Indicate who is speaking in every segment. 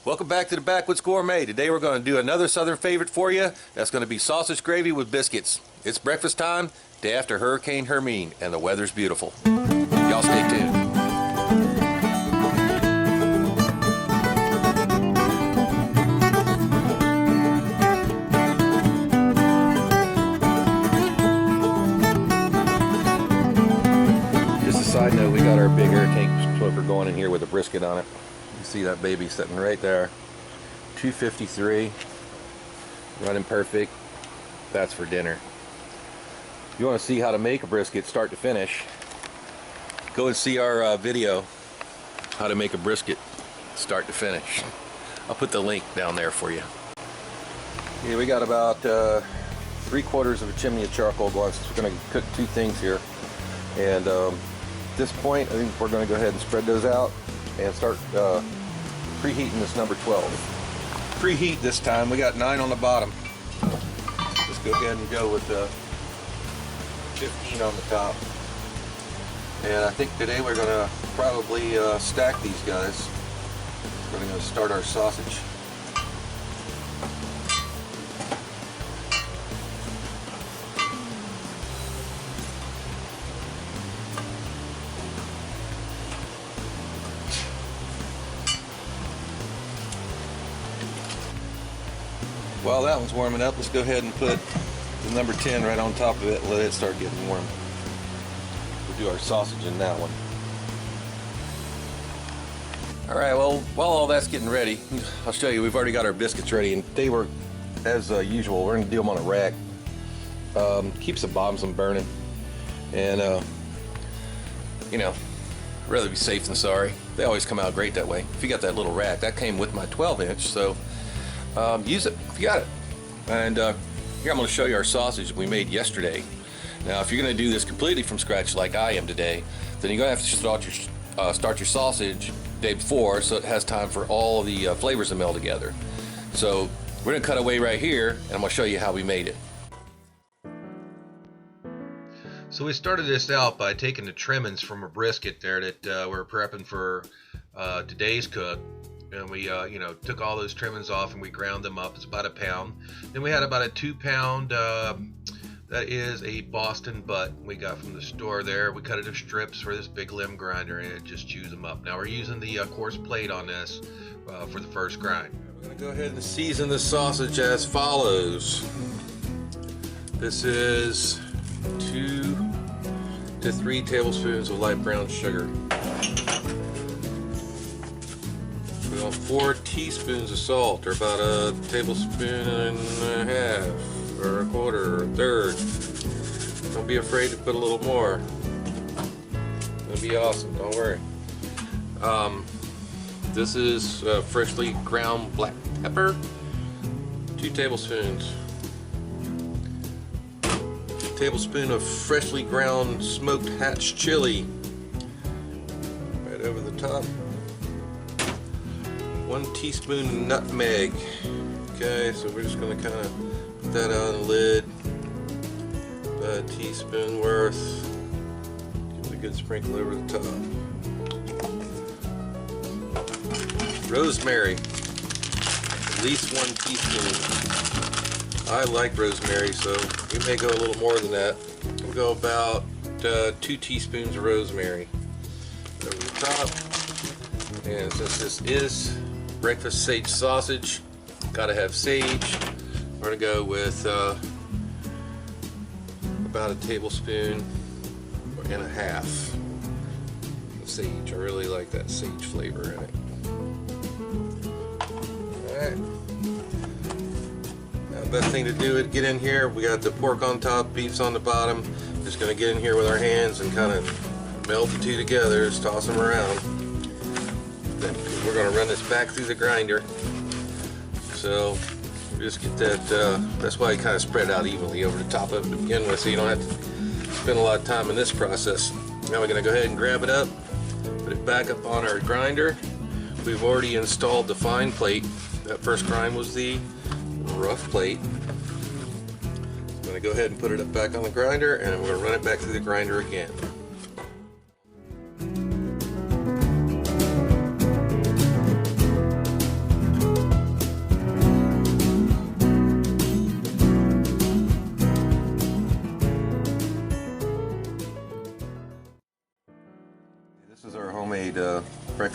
Speaker 1: Welcome back to the Backwoods Gourmet. Today we're going to do another southern favorite for you. That's going to be sausage gravy with biscuits. It's breakfast time, day after Hurricane Hermine, and the weather's beautiful. Y'all stay tuned. Just a side note, we got our big air tank flipper going in here with a brisket on it. You see that baby sitting right there. 253, running perfect. That's for dinner. If you want to see how to make a brisket start to finish, go and see our video, how to make a brisket start to finish. I'll put the link down there for you. Yeah, we got about 3/4 of a chimney of charcoal going, since we're going to cook two things here. And at this point, I think we're going to go ahead and spread those out and start preheating this number 12. Preheat this time. We got 9 on the bottom. Let's go ahead and go with 15 on the top. And I think today we're going to probably stack these guys. We're going to start our sausage. While that one's warming up, let's go ahead and put the number 10 right on top of it and let it start getting warm. We'll do our sausage in that one. Alright, well, while all that's getting ready, I'll show you, we've already got our biscuits ready, and they were, as usual, we're going to do them on a rack. Keeps the bottoms from burning. And, you know, rather be safe than sorry. They always come out great that way. If you got that little rack, that came with my 12-inch, so use it if you got it. And here I'm going to show you our sausage we made yesterday. Now if you're going to do this completely from scratch like I am today, then you're going to have to start your sausage the day before, so it has time for all the flavors to meld together. So we're going to cut away right here, and I'm going to show you how we made it. So we started this out by taking the trimmings from a brisket there that we're prepping for today's cook. And we took all those trimmings off and we ground them up. It's about 1 pound. Then we had about a 2-pound, that is a Boston butt we got from the store there. We cut it to strips for this big limb grinder, and it just chews them up. Now we're using the coarse plate on this for the first grind. We're going to go ahead and season the sausage as follows. This is 2 to 3 tablespoons of light brown sugar. 4 teaspoons of salt, or about a tablespoon and a half, or a quarter, or a third. Don't be afraid to put a little more. It'll be awesome, don't worry. This is freshly ground black pepper, 2 tablespoons. A tablespoon of freshly ground smoked hatch chili, right over the top. 1 teaspoon nutmeg. Okay, so we're just going to kind of put that on the lid. About a teaspoon worth. Give it a good sprinkle over the top. Rosemary. At least 1 teaspoon. I like rosemary, so we may go a little more than that. We'll go about 2 teaspoons of rosemary over the top. And since this is breakfast sage sausage, gotta have sage. We're gonna go with about a tablespoon and a half of sage. I really like that sage flavor in it. Alright. Now the best thing to do is get in here. We got the pork on top, beef's on the bottom. Just gonna get in here with our hands and kind of meld the two together, just toss them around. Then we're going to run this back through the grinder, so just get that, that's why I kind of spread out evenly over the top of it to begin with, so you don't have to spend a lot of time in this process. Now we're going to go ahead and grab it up, put it back up on our grinder. We've already installed the fine plate. That first grind was the rough plate. I'm going to go ahead and put it up back on the grinder, and we're going to run it back through the grinder again.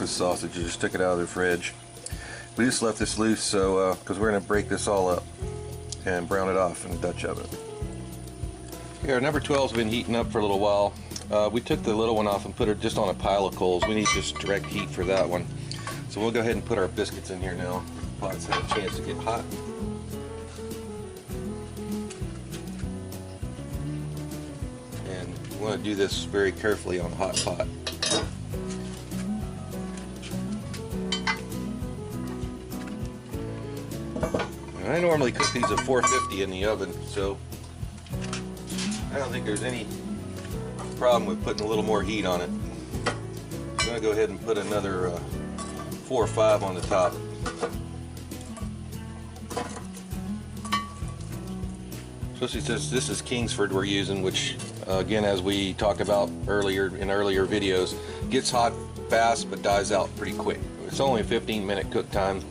Speaker 1: breakfast sausage. I just took it out of the fridge. We just left this loose so because we're going to break this all up and brown it off in the Dutch oven. Here, our number 12's been heating up for a little while. We took the little one off and put it just on a pile of coals. We need just direct heat for that one. So we'll go ahead and put our biscuits in here now. The pot's had a chance to get hot. And you want to do this very carefully on a hot pot. And I normally cook these at 450 in the oven, so I don't think there's any problem with putting a little more heat on it. I'm going to go ahead and put another 4 or 5 on the top. Especially since this is Kingsford we're using, which again, as we talked about earlier in earlier videos, gets hot fast but dies out pretty quick. It's only a 15-minute cook time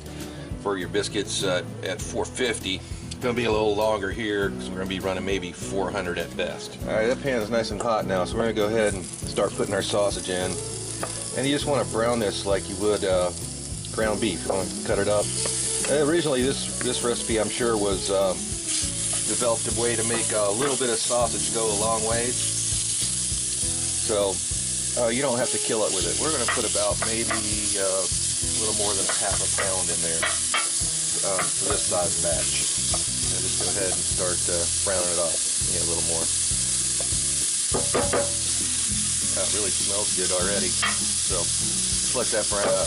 Speaker 1: for your biscuits at 450. It's going to be a little longer here because we're going to be running maybe 400 at best. Alright, that pan is nice and hot now, so we're going to go ahead and start putting our sausage in. And you just want to brown this like you would ground beef. You want to cut it up. Originally this recipe, I'm sure, was developed a way to make a little bit of sausage go a long ways. So you don't have to kill it with it. We're going to put about maybe a little more than half a pound in there for this size batch. And just go ahead and start browning it off. Yeah, a little more. That really smells good already. So just let that brown up.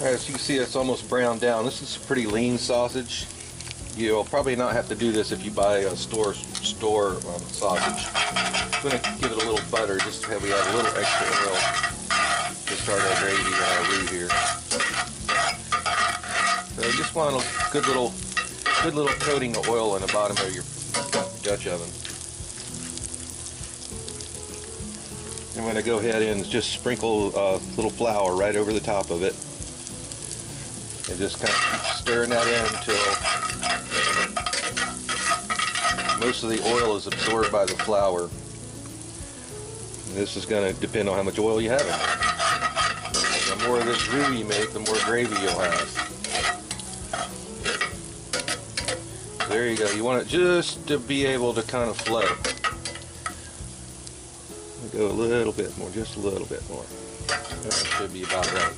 Speaker 1: As you can see, it's almost browned down. This is a pretty lean sausage. You'll probably not have to do this if you buy a store sausage. I'm going to give it a little butter just to have we add a little extra oil to start our gravy and our roux here. So you just want a good little coating of oil in the bottom of your Dutch oven. I'm going to go ahead and just sprinkle a little flour right over the top of it. And just kind of keep stirring that in until most of the oil is absorbed by the flour. And this is going to depend on how much oil you have in it. The more of this roux you make, the more gravy you'll have. So there you go. You want it just to be able to kind of flow. Go a little bit more, just a little bit more. That should be about right.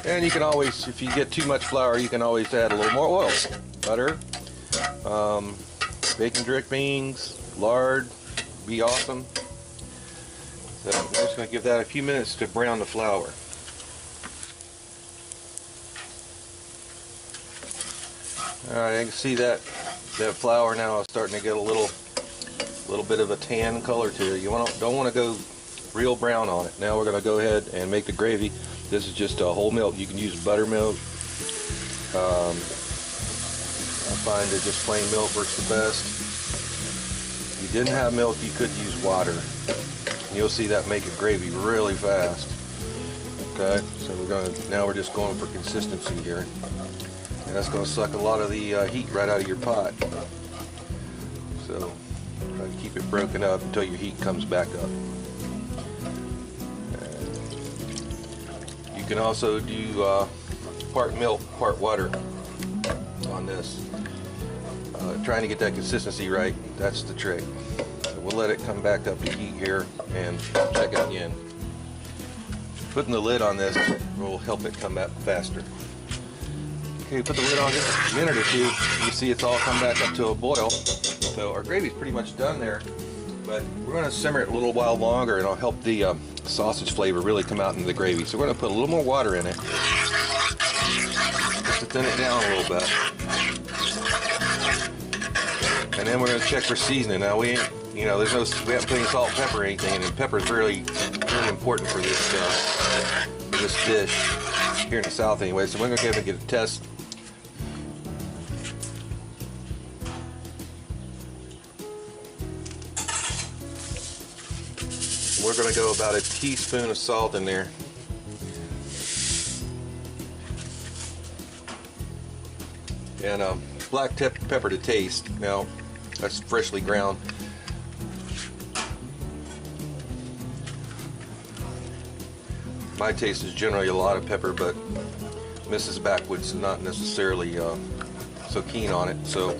Speaker 1: And you can always, if you get too much flour, you can always add a little more oil. Butter, bacon drippings, lard, be awesome. So I'm just going to give that a few minutes to brown the flour. Alright, I can see that flour now is starting to get a little bit of a tan color to it. You don't want to go real brown on it. Now we're going to go ahead and make the gravy. This is just a whole milk. You can use buttermilk. I find that just plain milk works the best. If you didn't have milk, you could use water. And you'll see that make a gravy really fast. Okay, so now we're just going for consistency here. And that's going to suck a lot of the heat right out of your pot. So try to keep it broken up until your heat comes back up. You can also do part milk, part water on this. Trying to get that consistency right, that's the trick. So we'll let it come back up to heat here and check it again. Putting the lid on this will help it come back faster. Okay, put the lid on just a minute or two. You see it's all come back up to a boil. So our gravy's pretty much done there. But we're going to simmer it a little while longer, and it'll help the sausage flavor really come out into the gravy. So we're going to put a little more water in it, just to thin it down a little bit. And then we're going to check for seasoning. Now we haven't put any salt, pepper, or anything, and pepper is really important for this dish here in the South anyway. So we're going to go ahead and get a test. We're going to go about a teaspoon of salt in there. And black pepper to taste. Now, that's freshly ground. My taste is generally a lot of pepper, but Mrs. Backwoods is not necessarily so keen on it, so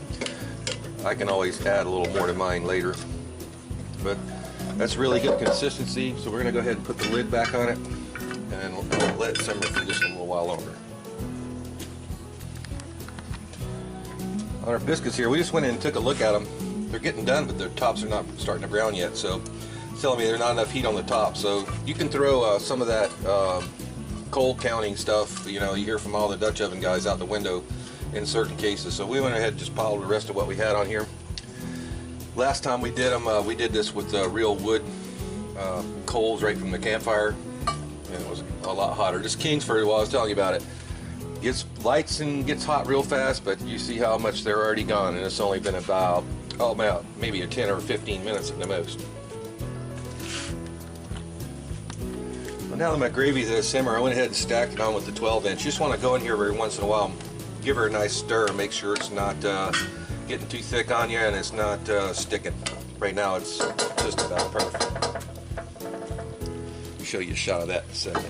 Speaker 1: I can always add a little more to mine later. But that's really good consistency, so we're going to go ahead and put the lid back on it and we'll let it simmer for just a little while longer. On our biscuits here, we just went in and took a look at them. They're getting done, but their tops are not starting to brown yet, so it's telling me there's not enough heat on the top. So you can throw some of that cold counting stuff, you know, you hear from all the Dutch oven guys, out the window in certain cases. So we went ahead and just piled the rest of what we had on here. Last time we did them, we did this with real wood coals right from the campfire, and it was a lot hotter. Just Kingsford, while I was telling you about it, gets lights and gets hot real fast, but you see how much they're already gone, and it's only been about, oh man, maybe a 10 or 15 minutes at the most. Well, now that my gravy's at a simmer, I went ahead and stacked it on with the 12-inch. Just want to go in here every once in a while, give her a nice stir, make sure it's not getting too thick on you and it's not sticking. Right now it's just about perfect. I'll show you a shot of that in a second.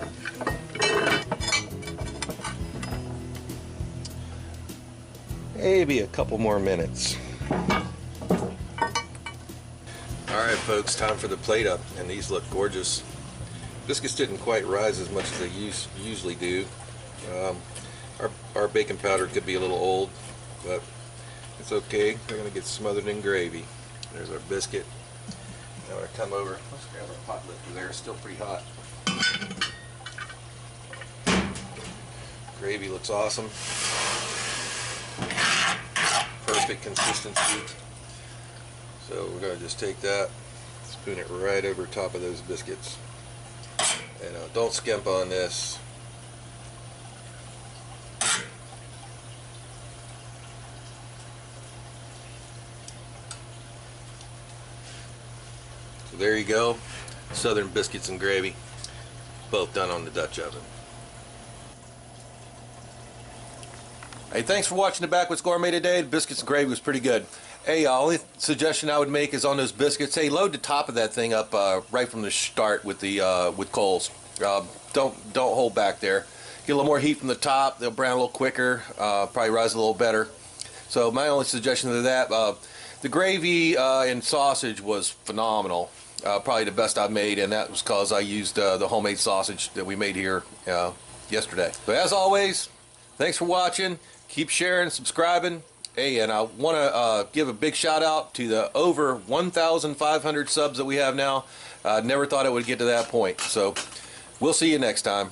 Speaker 1: Maybe a couple more minutes. Alright folks, time for the plate up, and these look gorgeous. Biscuits didn't quite rise as much as they usually do. Our baking powder could be a little old, but it's okay. They're going to get smothered in gravy. There's our biscuit. Now I come over, let's grab our pot lifter there, it's still pretty hot. Gravy looks awesome. Perfect consistency. So we're going to just take that, spoon it right over top of those biscuits. And don't skimp on this. So there you go, Southern biscuits and gravy, both done on the Dutch oven. Hey, thanks for watching the Backwoods Gourmet today. The biscuits and gravy was pretty good. Hey, only suggestion I would make is on those biscuits, hey, load the top of that thing up right from the start with the with coals. Don't hold back there. Get a little more heat from the top. They'll brown a little quicker. Probably rise a little better. So my only suggestion to that, the gravy and sausage was phenomenal. Probably the best I've made, and that was because I used the homemade sausage that we made here yesterday. So as always, thanks for watching. Keep sharing, subscribing. Hey, and I want to give a big shout out to the over 1,500 subs that we have now. Never thought it would get to that point. So we'll see you next time.